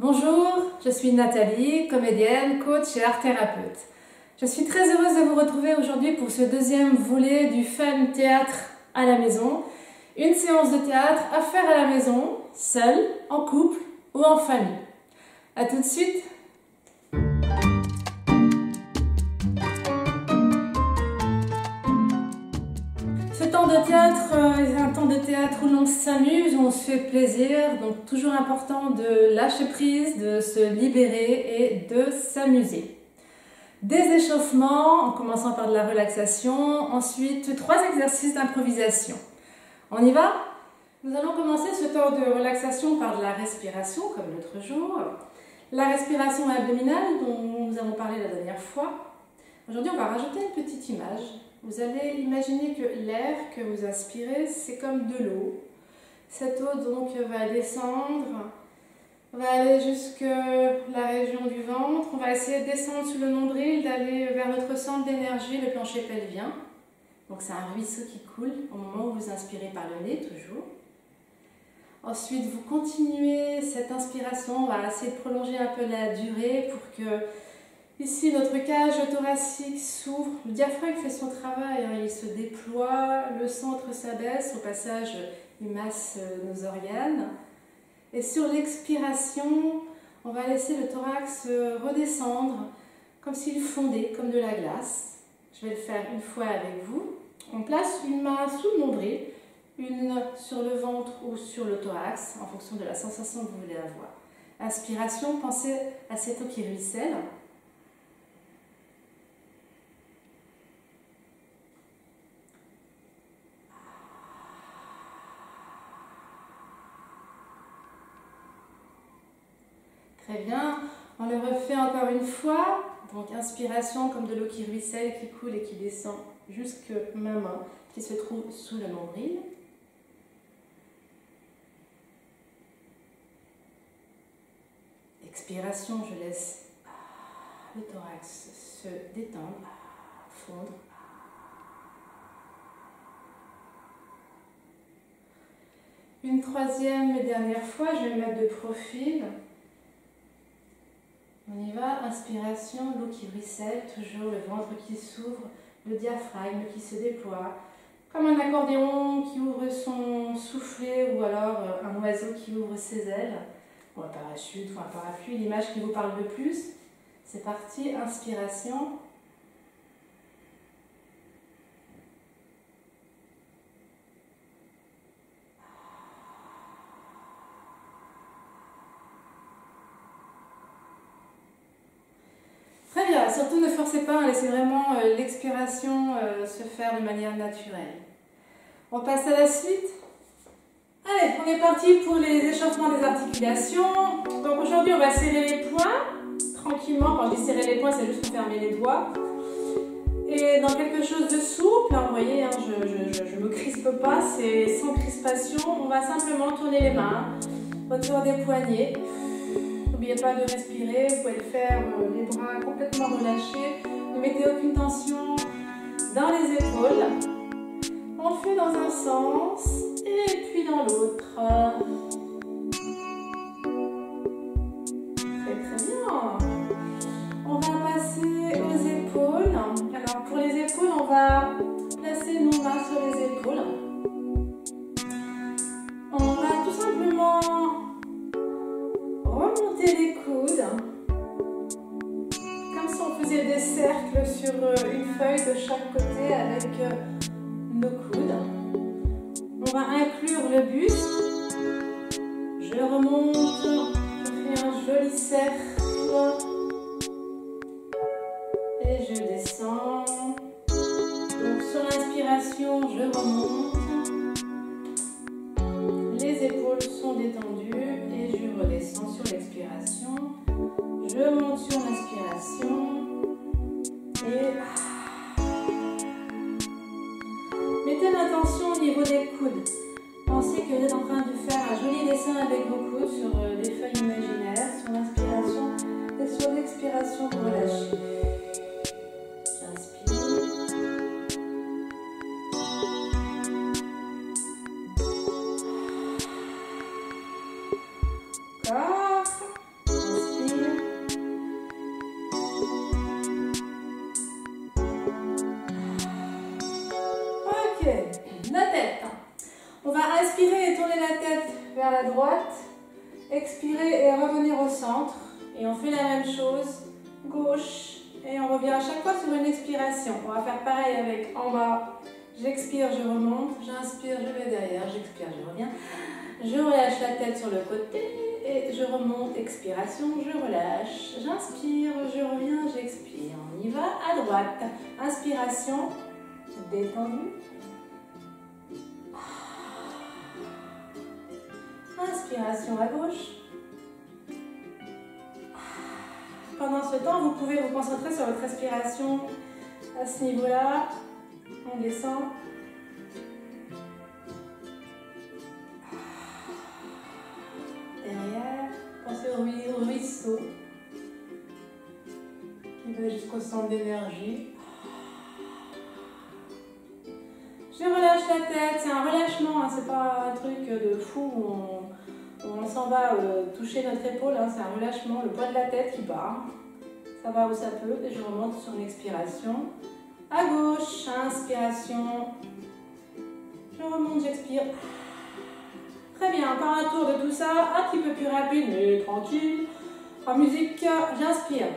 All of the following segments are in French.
Bonjour, je suis Nathalie, comédienne, coach et art-thérapeute. Je suis très heureuse de vous retrouver aujourd'hui pour ce deuxième volet du Fun Théâtre à la maison. Une séance de théâtre à faire à la maison, seule, en couple ou en famille. A tout de suite. Ce temps de théâtre est un temps de théâtre où l'on s'amuse, où on se fait plaisir, donc toujours important de lâcher prise, de se libérer et de s'amuser. Des échauffements, en commençant par de la relaxation, ensuite 3 exercices d'improvisation. On y va? Nous allons commencer ce temps de relaxation par de la respiration, comme l'autre jour. La respiration abdominale dont nous avons parlé la dernière fois. Aujourd'hui, on va rajouter une petite image. Vous allez imaginer que l'air que vous inspirez, c'est comme de l'eau. Cette eau donc va descendre, va aller jusque la région du ventre. On va essayer de descendre sous le nombril, d'aller vers notre centre d'énergie, le plancher pelvien. Donc c'est un ruisseau qui coule au moment où vous inspirez par le nez, toujours. Ensuite, vous continuez cette inspiration. On va essayer de prolonger un peu la durée pour que ici, notre cage thoracique s'ouvre, le diaphragme fait son travail, hein, il se déploie, le centre s'abaisse, au passage, il masse nos organes. Et sur l'expiration, on va laisser le thorax redescendre, comme s'il fondait, comme de la glace. Je vais le faire une fois avec vous. On place une main sous le nombril, une sur le ventre ou sur le thorax, en fonction de la sensation que vous voulez avoir. Inspiration, pensez à cette eau qui ruisselle. Très bien, on le refait encore une fois. Donc inspiration comme de l'eau qui ruisselle, qui coule et qui descend jusque ma main qui se trouve sous le nombril. Expiration, je laisse le thorax se détendre, fondre. Une troisième et dernière fois, je vais me mettre de profil. On y va, inspiration, l'eau qui ruisselle, toujours le ventre qui s'ouvre, le diaphragme qui se déploie, comme un accordéon qui ouvre son soufflet ou alors un oiseau qui ouvre ses ailes, ou un parachute ou un parapluie, l'image qui vous parle le plus. C'est parti, inspiration. Très bien, surtout ne forcez pas, laissez vraiment l'expiration se faire de manière naturelle. On passe à la suite. Allez, on est parti pour les échauffements des articulations. Donc aujourd'hui, on va serrer les poings tranquillement. Quand je dis serrer les poings, c'est juste fermer les doigts. Et dans quelque chose de souple, hein, vous voyez, hein, je ne me crispe pas, c'est sans crispation. On va simplement tourner les mains autour des poignets. N'oubliez pas de respirer, vous pouvez le faire les bras complètement relâchés. Ne mettez aucune tension dans les épaules. On le fait dans un sens et puis dans l'autre. Très bien. On va passer aux épaules. Alors pour les épaules, on va placer nos mains sur les épaules. On va tout simplement remonter les coudes, comme si on faisait des cercles sur une feuille de chaque côté avec nos coudes. On va inclure le buste. Je remonte, je fais un joli cercle et je descends. Donc sur l'inspiration, je remonte. Les épaules sont détendues et je redescends sur l'expiration. Je monte sur l'inspiration et mettez l'intention au niveau des coudes. Pensez que vous êtes en train de faire un joli dessin avec vos coudes sur des feuilles imaginaires, sur l'inspiration et sur l'expiration, vous relâchez. J'inspire. vers la droite, expirez et revenir au centre. Et on fait la même chose, gauche, et on revient à chaque fois sur une expiration. On va faire pareil avec en bas, j'expire, je remonte, j'inspire, je vais derrière, j'expire, je reviens. Je relâche la tête sur le côté et je remonte, expiration, je relâche, j'inspire, je reviens, j'expire. On y va à droite, inspiration, détendu. Inspiration à gauche. Pendant ce temps, vous pouvez vous concentrer sur votre respiration à ce niveau-là. On descend. Derrière, pensez au ruisseau qui va jusqu'au centre d'énergie. Je relâche la tête, c'est un relâchement, hein, c'est pas un truc de fou où on s'en va toucher notre épaule, hein, c'est un relâchement, le poids de la tête qui part. Ça va où ça peut et je remonte sur une expiration. À gauche, inspiration. Je remonte, j'expire. Très bien, encore un tour de tout ça, un petit peu plus rapide mais tranquille. En musique, j'inspire.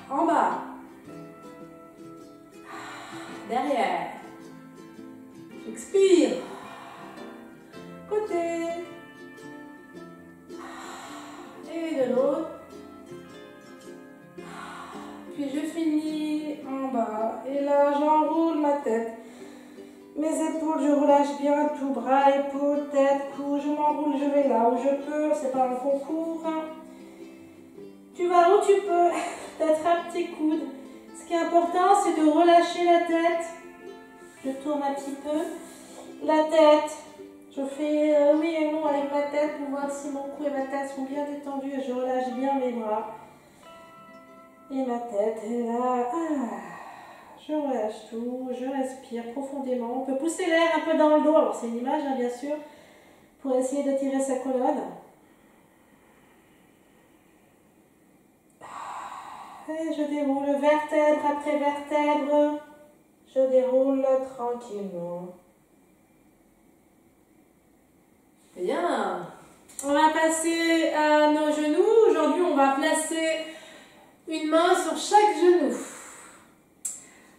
En bas. Derrière. J'expire. Côté. Et de l'autre. Puis je finis en bas. Et là, j'enroule ma tête. Mes épaules, je relâche bien tout. Bras, épaules, tête, cou. Je m'enroule, je vais là où je peux. C'est pas un concours. Tu vas où tu peux. Peut-être un petit coude. Ce qui est important, c'est de relâcher la tête. Je tourne un petit peu. La tête. Je fais oui et non avec ma tête pour voir si mon cou et ma tête sont bien détendus. Et je relâche bien mes bras. Et ma tête. Et là, je relâche tout. Je respire profondément. On peut pousser l'air un peu dans le dos. Alors c'est une image, hein, bien sûr, pour essayer de tirer sa colonne. Et je déroule vertèbre après vertèbre. Je déroule tranquillement. Bien. On va passer à nos genoux. Aujourd'hui, on va placer une main sur chaque genou.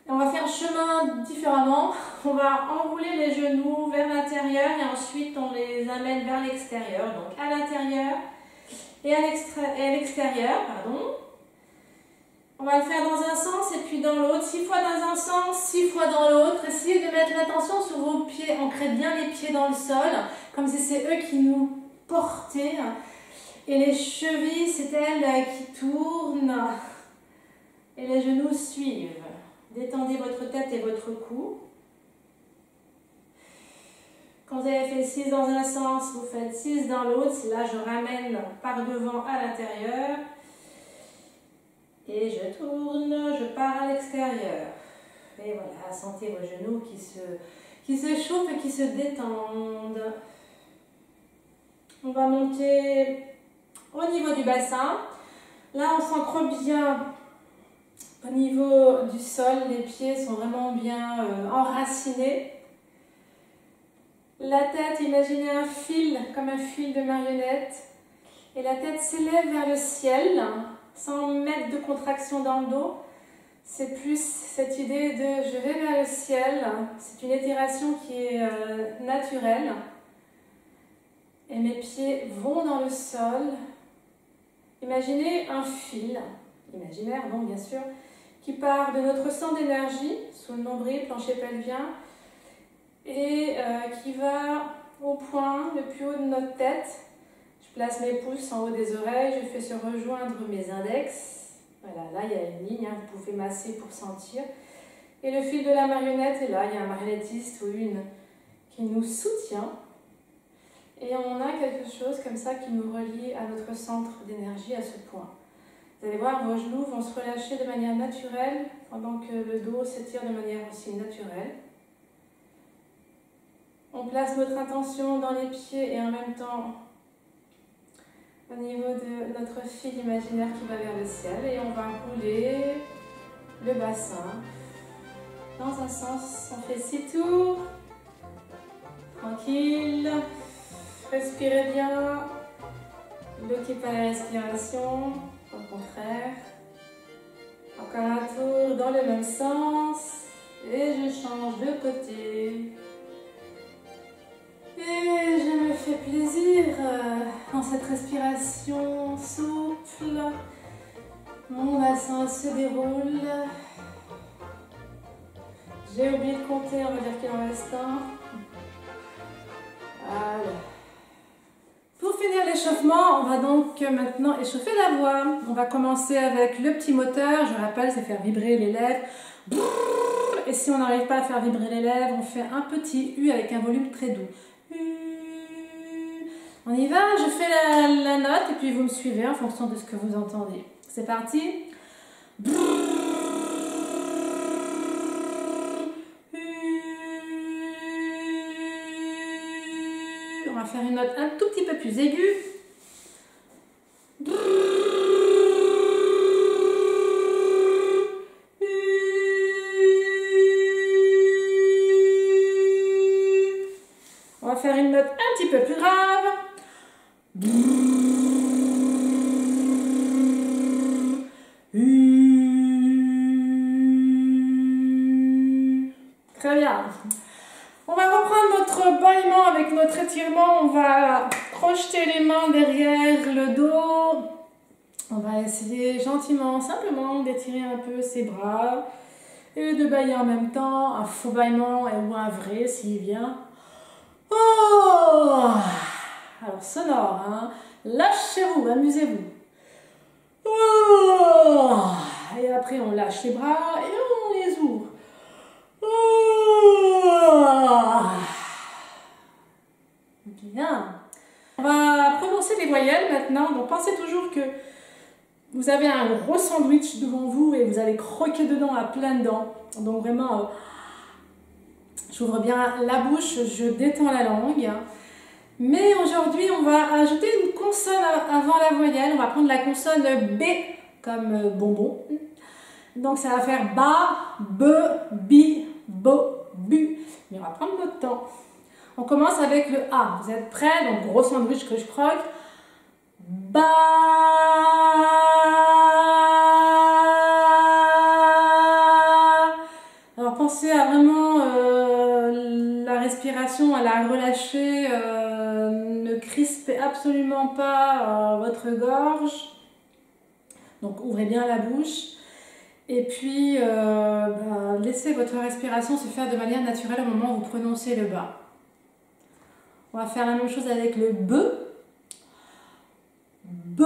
Et on va faire le chemin différemment. On va enrouler les genoux vers l'intérieur et ensuite on les amène vers l'extérieur. Donc à l'intérieur et à l'extérieur, pardon. On va le faire dans un sens et puis dans l'autre. 6 fois dans un sens, 6 fois dans l'autre. Essayez de mettre l'attention sur vos pieds. Ancrez bien les pieds dans le sol, comme si c'est eux qui nous portaient. Et les chevilles, c'est elles qui tournent. Et les genoux suivent. Détendez votre tête et votre cou. Quand vous avez fait 6 dans un sens, vous faites 6 dans l'autre. Là, je ramène par devant à l'intérieur. Et je tourne, je pars à l'extérieur. Et voilà, sentez vos genoux qui se chauffent et qui se détendent. On va monter au niveau du bassin. Là, on s'ancre bien au niveau du sol. Les pieds sont vraiment bien enracinés. La tête, imaginez un fil, comme un fil de marionnette. Et la tête s'élève vers le ciel. Sans mettre de contraction dans le dos, c'est plus cette idée de je vais vers le ciel. C'est une étiration qui est naturelle. Et mes pieds vont dans le sol. Imaginez un fil, imaginaire, non bien sûr, qui part de notre centre d'énergie, sous le nombril, plancher pelvien, et qui va au point le plus haut de notre tête. Je place mes pouces en haut des oreilles, je fais se rejoindre mes index. Voilà, là il y a une ligne, hein, vous pouvez masser pour sentir. Et le fil de la marionnette est là, il y a un marionnettiste ou une qui nous soutient. Et on a quelque chose comme ça qui nous relie à notre centre d'énergie à ce point. Vous allez voir, vos genoux vont se relâcher de manière naturelle pendant que le dos s'étire de manière aussi naturelle. On place notre intention dans les pieds et en même temps au niveau de notre fil imaginaire qui va vers le ciel et on va rouler le bassin dans un sens, on fait 6 tours. Tranquille. Respirez bien. Bloquez pas la respiration, au contraire. Encore un tour dans le même sens. Et je change de côté. Et je me fais plaisir dans cette respiration souple. Mon bassin se déroule. J'ai oublié de compter, on va dire qu'il en reste un. Voilà. Pour finir l'échauffement, on va donc maintenant échauffer la voix. On va commencer avec le petit moteur. Je rappelle, c'est faire vibrer les lèvres. Et si on n'arrive pas à faire vibrer les lèvres, on fait un petit U avec un volume très doux. On y va, je fais la note et puis vous me suivez en fonction de ce que vous entendez. C'est parti. On va faire une note un tout petit peu plus aiguë. On va faire une note un petit peu plus grave. Très bien. On va reprendre notre bâillement avec notre étirement. On va projeter les mains derrière le dos. On va essayer gentiment, simplement d'étirer un peu ses bras et de bâiller en même temps. Un faux bâillement ou un vrai s'il vient. Oh! Alors sonore, hein? Lâchez-vous, amusez-vous. Oh! Et après on lâche les bras et on les ouvre. Oh! Bien. On va prononcer les voyelles maintenant. Donc pensez toujours que vous avez un gros sandwich devant vous et vous allez croquer dedans à pleines dents. Donc vraiment, j'ouvre bien la bouche, je détends la langue. Mais aujourd'hui, on va ajouter une consonne avant la voyelle. On va prendre la consonne B comme bonbon. Donc ça va faire ba, be, bi, bo, bu. Mais on va prendre notre temps. On commence avec le A. Vous êtes prêts? Donc gros sandwich que je croque. Ba. Alors pensez à vraiment la respiration, à la relâcher. Ne crispez absolument pas votre gorge. Donc ouvrez bien la bouche. Et puis laissez votre respiration se faire de manière naturelle au moment où vous prononcez le bas. On va faire la même chose avec le B. B.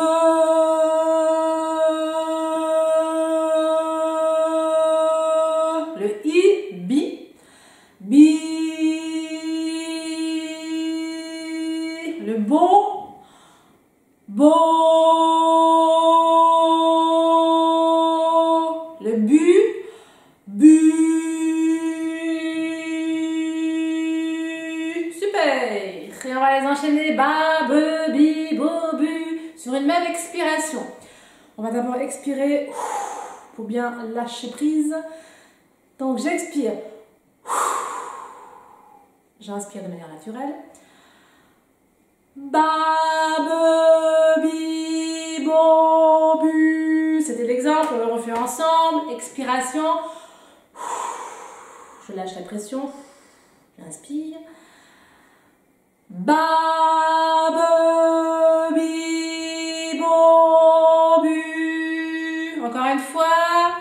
Le I, bi. Bi. Le bo. Bo. Le bu. Bu. Super. Et on va les enchaîner. Ba, be, bi, bo, bu. Sur une même expiration. On va d'abord expirer pour bien lâcher prise. Donc j'expire. J'inspire de manière naturelle. Ba, be, bi, bo, bu. C'était l'exemple, on le refait ensemble. Expiration. Je lâche la pression. J'inspire. Ba, be, bi, bo, bu. Encore une fois.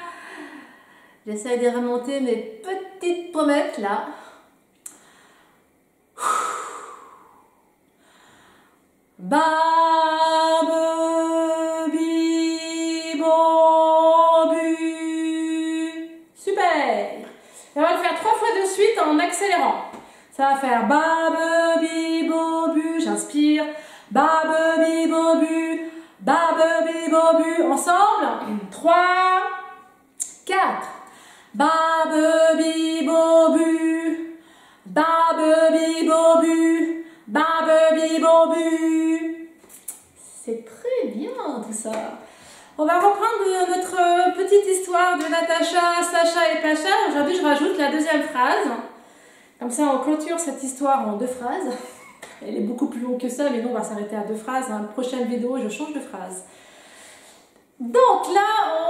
J'essaie de remonter mes petites pommettes là. Ba, be, bi, bo, bu. Super. Et on va le faire 3 fois de suite en accélérant. Ça va faire ba, be, bi, bo, bu. J'inspire. Ba, be, bi, bo, bu. Ba, be, bi, bo, bu. Ensemble. 3, 4. Ba, be, bi, bo, bu. Ba, be, bi, bo, bu. Ba, be, bi, bo, bu. C'est très bien tout ça. On On va reprendre notre petite histoire de Natacha, Sacha et Pacha. Aujourd'hui, je rajoute la deuxième phrase. Comme ça, on clôture cette histoire en 2 phrases. Elle est beaucoup plus longue que ça, mais nous, on va s'arrêter à 2 phrases. Dans la prochaine vidéo, je change de phrase. Donc là,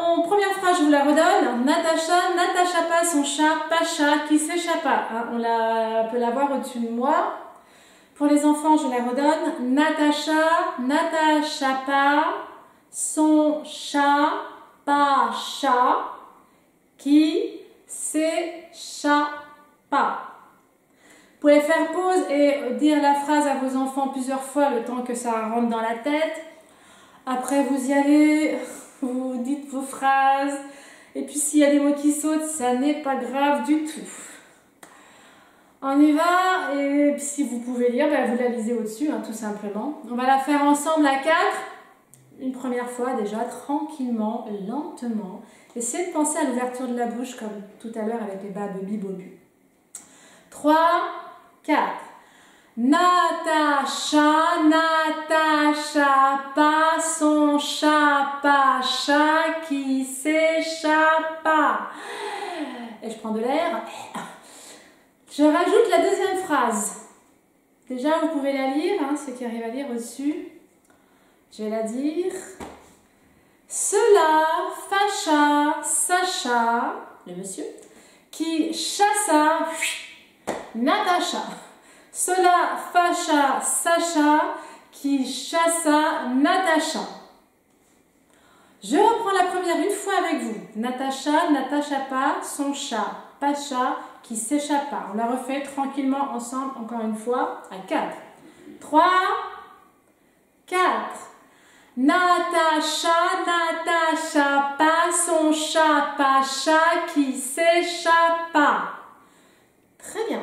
en première phrase, je vous la redonne. Natacha n'attacha pas son chat Pacha qui s'échappa. Hein, on peut la voir au-dessus de moi. Pour les enfants, je la redonne. Natacha n'attacha pas son chat Pacha qui s'échappa. Vous pouvez faire pause et dire la phrase à vos enfants plusieurs fois le temps que ça rentre dans la tête. Après, vous y allez, vous dites vos phrases. Et puis, s'il y a des mots qui sautent, ça n'est pas grave du tout. On y va. Et puis, si vous pouvez lire, ben, vous la lisez au-dessus, hein, tout simplement. On va la faire ensemble à 4. Une première fois déjà, tranquillement, lentement. Essayez de penser à l'ouverture de la bouche, comme tout à l'heure avec les baby bobu. 3, 4. Natacha n'attacha pas son chat Pacha qui s'échappa. Et je prends de l'air. Je rajoute la deuxième phrase. Déjà, vous pouvez la lire, hein, ceux qui arrivent à lire au-dessus. Je vais la dire. Cela fâcha Sacha, le monsieur, qui chassa Natacha. Cela fâcha Sacha qui chassa Natacha. Je reprends la première une fois avec vous. Natacha n'attacha pas son chat Pacha qui s'échappa. On la refait tranquillement ensemble encore une fois à 4. 3, 4. Natacha n'attacha pas son chat Pacha qui s'échappa. Très bien.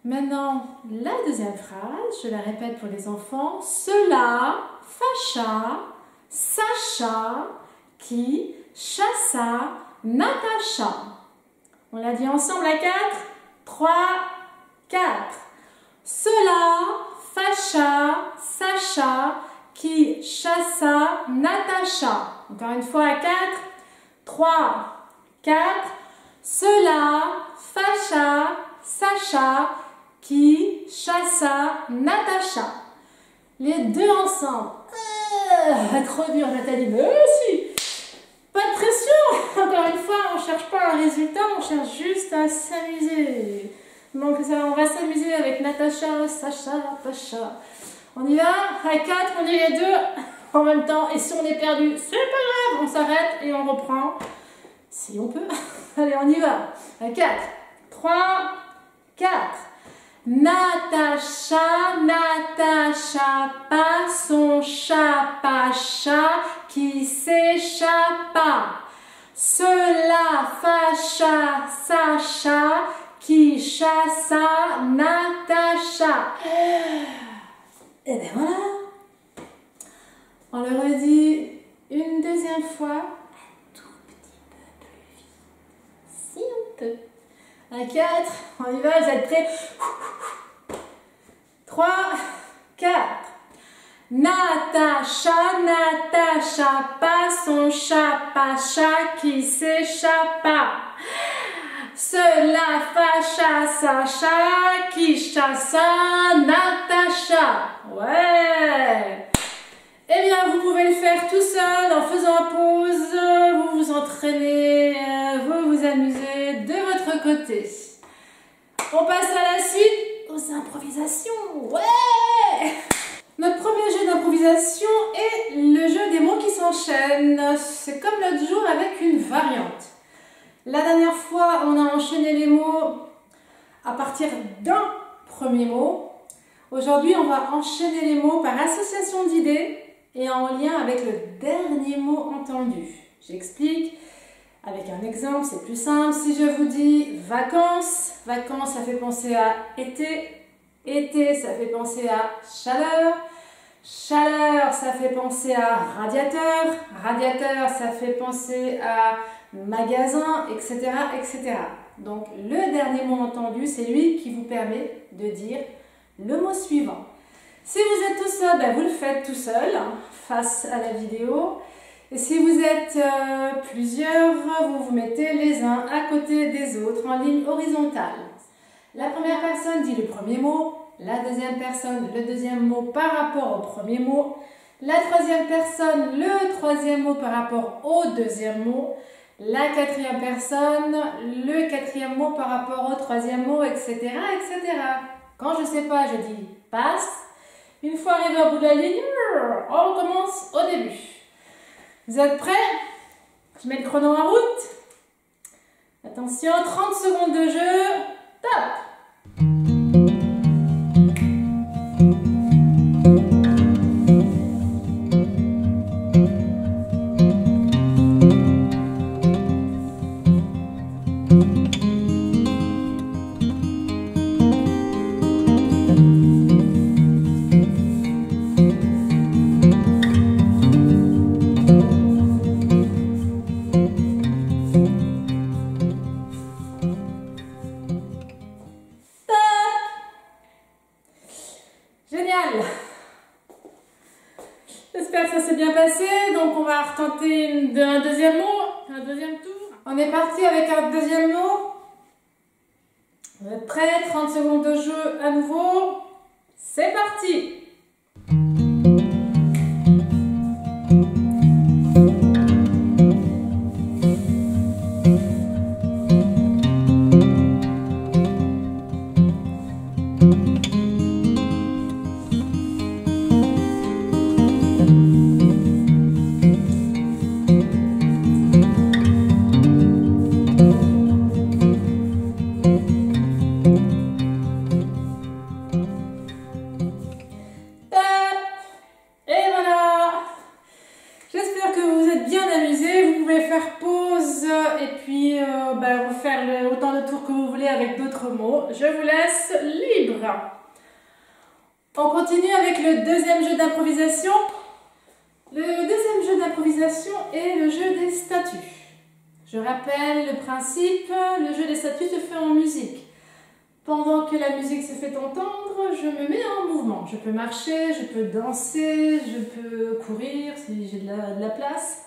Maintenant, la deuxième phrase, je la répète pour les enfants. Cela fâcha Sacha qui chassa Natacha. On l'a dit ensemble à 4. 3, 4. Cela fâcha Sacha qui chassa Natacha. Encore une fois à 4. 3, 4. Cela fâcha Sacha qui chassa Natacha. Les deux ensemble. Trop dur, Nathalie. Mais si. Pas de pression. Encore une fois, on ne cherche pas un résultat, on cherche juste à s'amuser. Donc ça, on va s'amuser avec Natacha, Sacha, Pacha. On y va. À 4, on dit les deux en même temps. Et si on est perdu, c'est pas grave. On s'arrête et on reprend. Si on peut. Allez, on y va. À 4, 3, 4. Natacha n'attacha pas son chat Pacha qui s'échappa. Cela fâcha Sacha qui chassa Natacha. Et bien voilà. On le redit une deuxième fois. Un tout petit peu plus vite. Si on peut. À 4, on y va, vous êtes prêts? 3, 4. Natacha n'attacha pas son chat Pacha qui s'échappa. Cela fâcha Sacha qui chassa Natacha. Ouais. Eh bien, vous pouvez le faire tout seul en faisant pause. Vous vous entraînez, vous vous amusez de votre côté. On passe à la suite aux improvisations. Ouais! Notre premier jeu d'improvisation est le jeu des mots qui s'enchaînent. C'est comme l'autre jour avec une variante. La dernière fois, on a enchaîné les mots à partir d'un premier mot. Aujourd'hui, on va enchaîner les mots par association d'idées et en lien avec le dernier mot entendu. J'explique avec un exemple, c'est plus simple. Si je vous dis vacances, vacances, ça fait penser à été. Été, ça fait penser à chaleur. Chaleur, ça fait penser à radiateur. Radiateur, ça fait penser à magasin, etc., etc. Donc, le dernier mot entendu, c'est lui qui vous permet de dire le mot suivant. Si vous êtes tout seul, ben vous le faites tout seul, face à la vidéo. Et si vous êtes plusieurs, vous vous mettez les uns à côté des autres en ligne horizontale. La première personne dit le premier mot, la deuxième personne le deuxième mot par rapport au premier mot, la troisième personne le troisième mot par rapport au deuxième mot, la quatrième personne le quatrième mot par rapport au troisième mot, etc., etc. Quand je ne sais pas, je dis passe. Une fois arrivé au bout de la ligne, on recommence au début. Vous êtes prêts? Je mets le chrono en route. Attention, 30 secondes de jeu. Top! Génial! J'espère que ça s'est bien passé. Donc on va retenter un deuxième mot, un deuxième tour. On est parti avec un deuxième mot. Vous êtes prêts? 30 secondes de jeu à nouveau. C'est parti! Faire pause et puis refaire autant de tours que vous voulez avec d'autres mots. Je vous laisse libre. On continue avec le deuxième jeu d'improvisation. Le deuxième jeu d'improvisation est le jeu des statues. Je rappelle le principe, le jeu des statues se fait en musique. Pendant que la musique se fait entendre, je me mets en mouvement. Je peux marcher, je peux danser, je peux courir si j'ai de la place.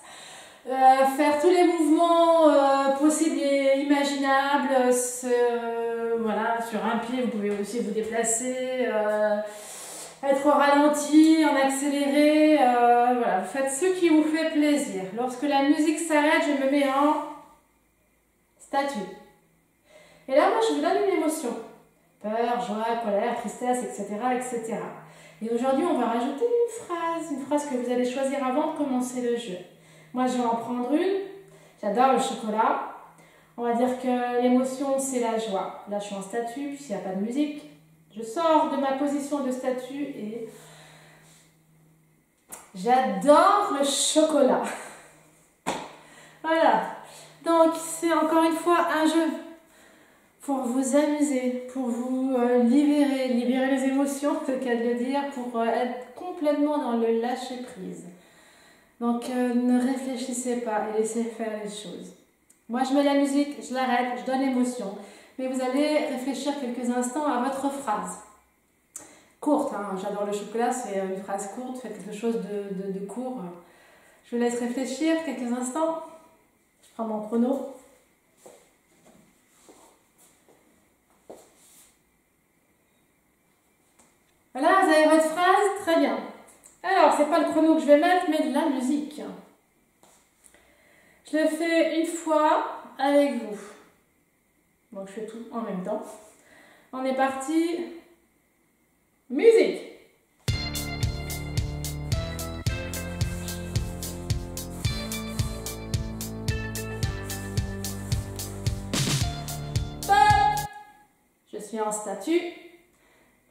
Faire tous les mouvements possibles et imaginables. Voilà, sur un pied, vous pouvez aussi vous déplacer, être au ralenti, en accéléré. Voilà, vous faites ce qui vous fait plaisir. Lorsque la musique s'arrête, je me mets en statue. Et là, moi, je vous donne une émotion. Peur, joie, colère, tristesse, etc., etc. Et aujourd'hui, on va rajouter une phrase que vous allez choisir avant de commencer le jeu. Moi, je vais en prendre une. J'adore le chocolat. On va dire que l'émotion, c'est la joie. Là, je suis en statue, puisqu'il n'y a pas de musique. Je sors de ma position de statue et j'adore le chocolat. Voilà. Donc, c'est encore une fois un jeu pour vous amuser, pour vous libérer les émotions, c'est le cas de le dire, pour être complètement dans le lâcher-prise. Donc, ne réfléchissez pas et laissez faire les choses. Moi, je mets la musique, je l'arrête, je donne l'émotion. Mais vous allez réfléchir quelques instants à votre phrase. Courte, hein, j'adore le chocolat, c'est une phrase courte, faites quelque chose de court. Je vous laisse réfléchir quelques instants. Je prends mon chrono. Voilà, vous avez votre phrase, très bien. Alors, c'est pas le chrono que je vais mettre, mais de la musique. Je le fais une fois avec vous. Donc, je fais tout en même temps. On est parti. Musique. Pop. Je suis en statue.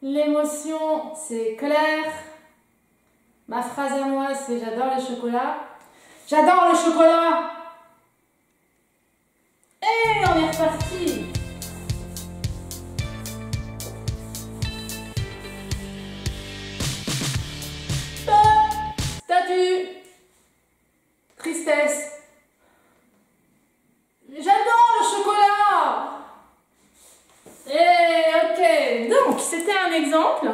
L'émotion, c'est colère. Ma phrase à moi, c'est j'adore le chocolat. J'adore le chocolat! Et on est reparti! Statue! Tristesse! J'adore le chocolat! Et ok, donc c'était un exemple.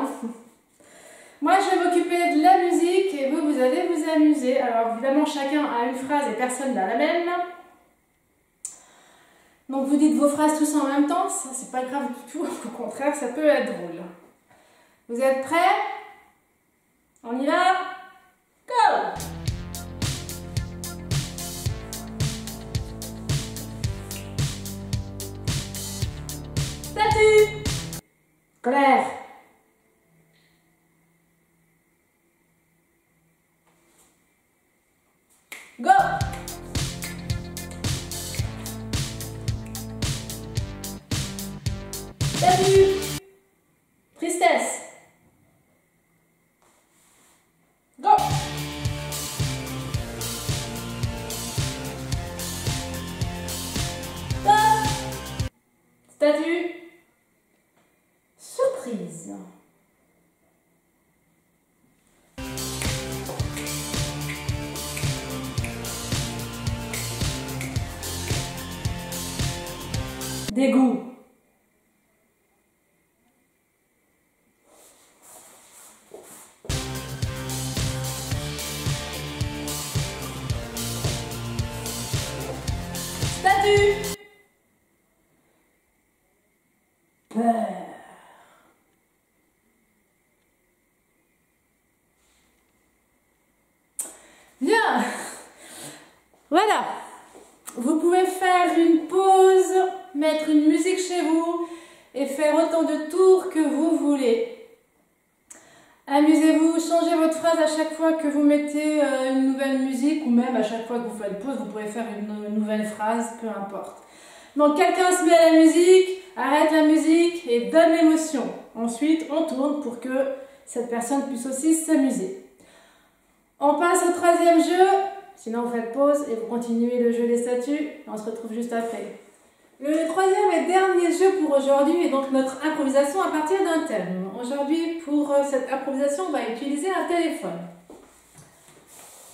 Moi, je vais m'occuper de la musique et vous allez vous amuser. Alors, évidemment, chacun a une phrase et personne n'a la même. Donc, vous dites vos phrases tous en même temps. Ça, c'est pas grave du tout. Au contraire, ça peut être drôle. Vous êtes prêts? On y va? Go! Statue! Colère! Go! Statue! Tristesse! Go! Stop! Statue! Surprise! Dégoût! Statue! Peur! Bien! Voilà! Vous pouvez faire une pause, mettre une musique chez vous et faire autant de tours que vous voulez. Amusez-vous, changez votre phrase à chaque fois que vous mettez une nouvelle musique ou même à chaque fois que vous faites pause, vous pouvez faire une nouvelle phrase, peu importe. Donc quelqu'un se met à la musique, arrête la musique et donne l'émotion. Ensuite, on tourne pour que cette personne puisse aussi s'amuser. On passe au troisième jeu, sinon vous faites pause et vous continuez le jeu des statues. On se retrouve juste après. Le troisième et dernier jeu pour aujourd'hui est donc notre improvisation à partir d'un thème. Aujourd'hui, pour cette improvisation, on va utiliser un téléphone.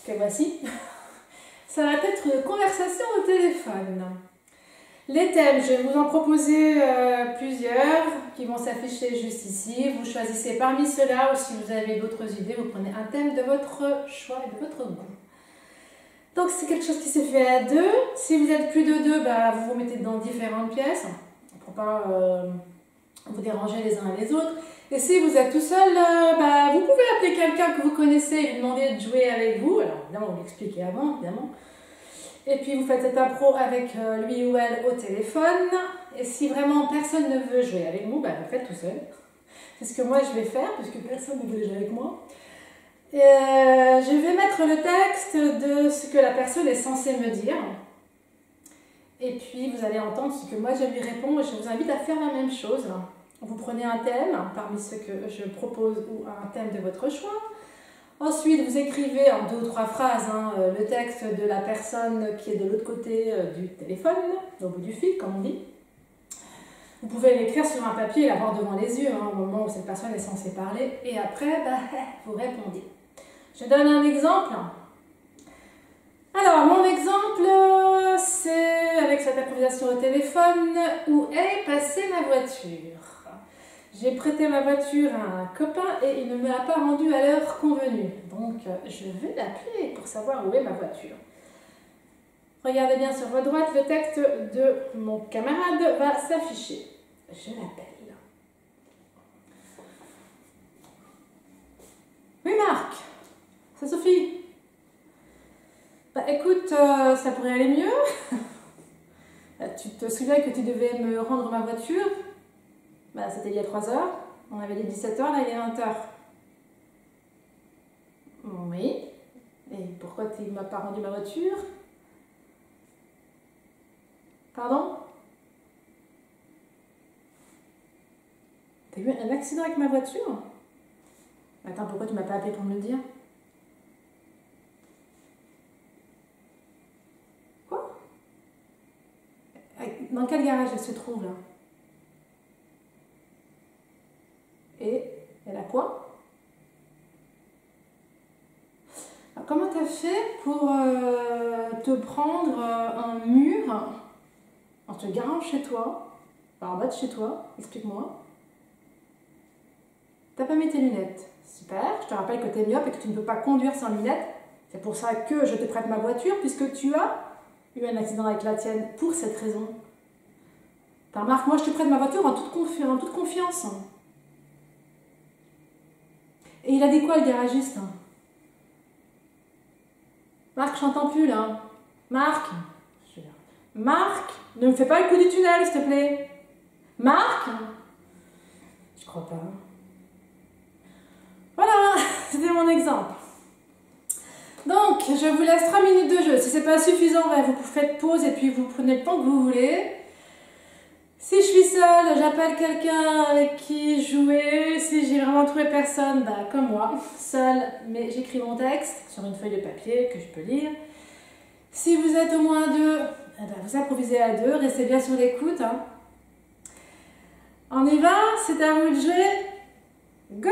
Que voici. Ça va être une conversation au téléphone. Les thèmes, je vais vous en proposer plusieurs qui vont s'afficher juste ici. Vous choisissez parmi ceux-là ou si vous avez d'autres idées, vous prenez un thème de votre choix et de votre goût. Donc c'est quelque chose qui se fait à deux. Si vous êtes plus de deux, bah, vous vous mettez dans différentes pièces pour pas vous déranger les uns et les autres. Et si vous êtes tout seul, bah, vous pouvez appeler quelqu'un que vous connaissez et lui demander de jouer avec vous. Alors évidemment, vous l'expliquez avant, évidemment. Et puis vous faites cette impro avec lui ou elle au téléphone. Et si vraiment personne ne veut jouer avec vous, bah, vous faites tout seul. C'est ce que moi je vais faire, puisque personne ne veut jouer avec moi. Et je vais mettre le texte de ce que la personne est censée me dire. Et puis vous allez entendre ce que moi je lui réponds et je vous invite à faire la même chose. Vous prenez un thème parmi ceux que je propose ou un thème de votre choix. Ensuite vous écrivez en 2 ou 3 phrases le texte de la personne qui est de l'autre côté du téléphone, au bout du fil comme on dit. Vous pouvez l'écrire sur un papier et l'avoir devant les yeux au moment où cette personne est censée parler. Et après, bah, vous répondez. Je donne un exemple. Alors, mon exemple, c'est avec cette improvisation au téléphone où est passée ma voiture. J'ai prêté ma voiture à un copain et il ne me l'a pas rendue à l'heure convenue. Donc, je vais l'appeler pour savoir où est ma voiture. Regardez bien sur votre droite, le texte de mon camarade va s'afficher. Je l'appelle. Oui, Marc, c'est Sophie. Bah écoute, ça pourrait aller mieux. Tu te souviens que tu devais me rendre ma voiture? Bah c'était il y a 3 heures. On avait dit 17 heures, là il est 20 heures. Oui. Et pourquoi tu ne m'as pas rendu ma voiture? Pardon? T'as eu un accident avec ma voiture? Attends, pourquoi tu m'as pas appelé pour me le dire? Quoi? Dans quel garage elle se trouve là? Et elle a quoi? Alors, comment t'as fait pour te prendre un mur en te garant chez toi, en bas de chez toi? Explique-moi. T'as pas mis tes lunettes. Super, je te rappelle que tu es myope et que tu ne peux pas conduire sans lunettes. C'est pour ça que je te prête ma voiture, puisque tu as eu un accident avec la tienne pour cette raison. T'as remarqué, moi je te prête ma voiture en toute confiance. Et il a dit quoi le garagiste? Marc, je t'entends plus là. Marc, ne me fais pas le coup du tunnel, s'il te plaît. Marc, je crois pas. Voilà, c'était mon exemple. Donc, je vous laisse 3 minutes de jeu. Si c'est pas suffisant, vous faites pause et puis vous prenez le temps que vous voulez. Si je suis seule, j'appelle quelqu'un avec qui jouer. Si j'ai vraiment trouvé personne, comme moi, seule, mais j'écris mon texte sur une feuille de papier que je peux lire. Si vous êtes au moins deux, vous improvisez à deux, restez bien sur l'écoute. On y va, c'est à vous de jouer. Go!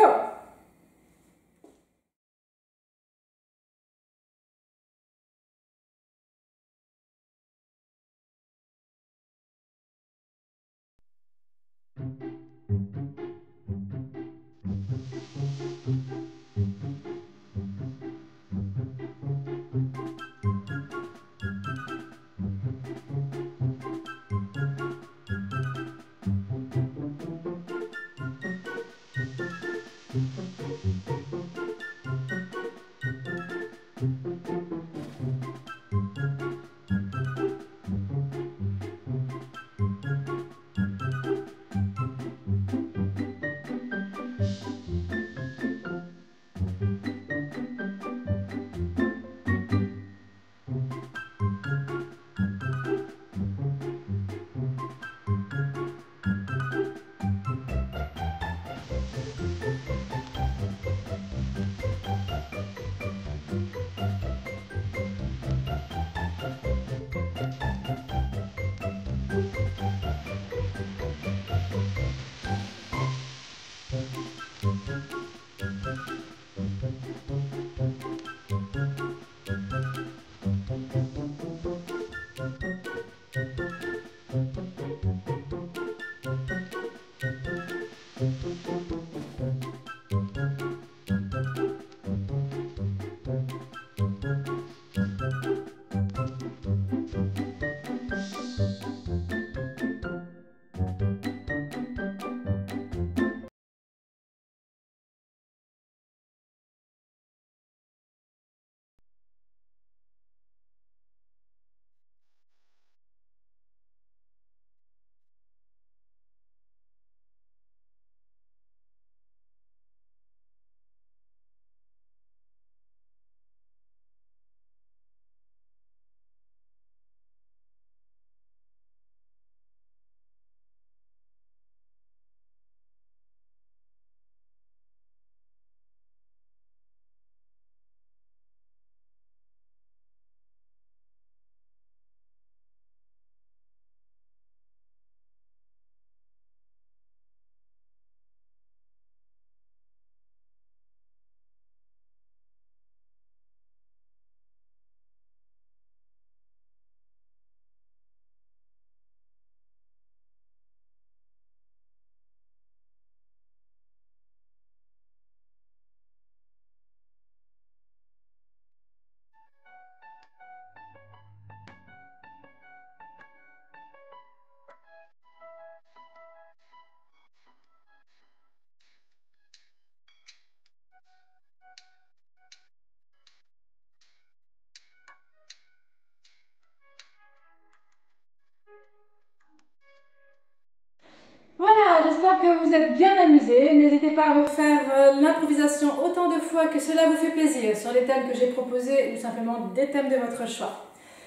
Voilà, j'espère que vous êtes bien amusés. N'hésitez pas à refaire l'improvisation autant de fois que cela vous fait plaisir sur les thèmes que j'ai proposés ou simplement des thèmes de votre choix.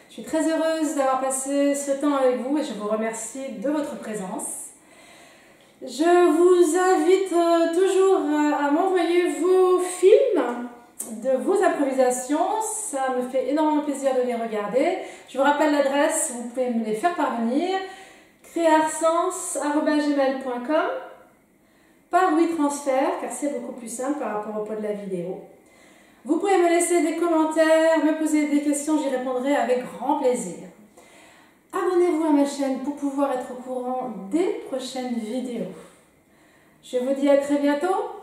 Je suis très heureuse d'avoir passé ce temps avec vous et je vous remercie de votre présence. Je vous invite toujours à m'envoyer vos films de vos improvisations. Ça me fait énormément plaisir de les regarder. Je vous rappelle l'adresse, vous pouvez me les faire parvenir. créarsens@gmail.com par WeTransfer, car c'est beaucoup plus simple par rapport au poids de la vidéo. Vous pouvez me laisser des commentaires, me poser des questions, j'y répondrai avec grand plaisir. Abonnez-vous à ma chaîne pour pouvoir être au courant des prochaines vidéos. Je vous dis à très bientôt.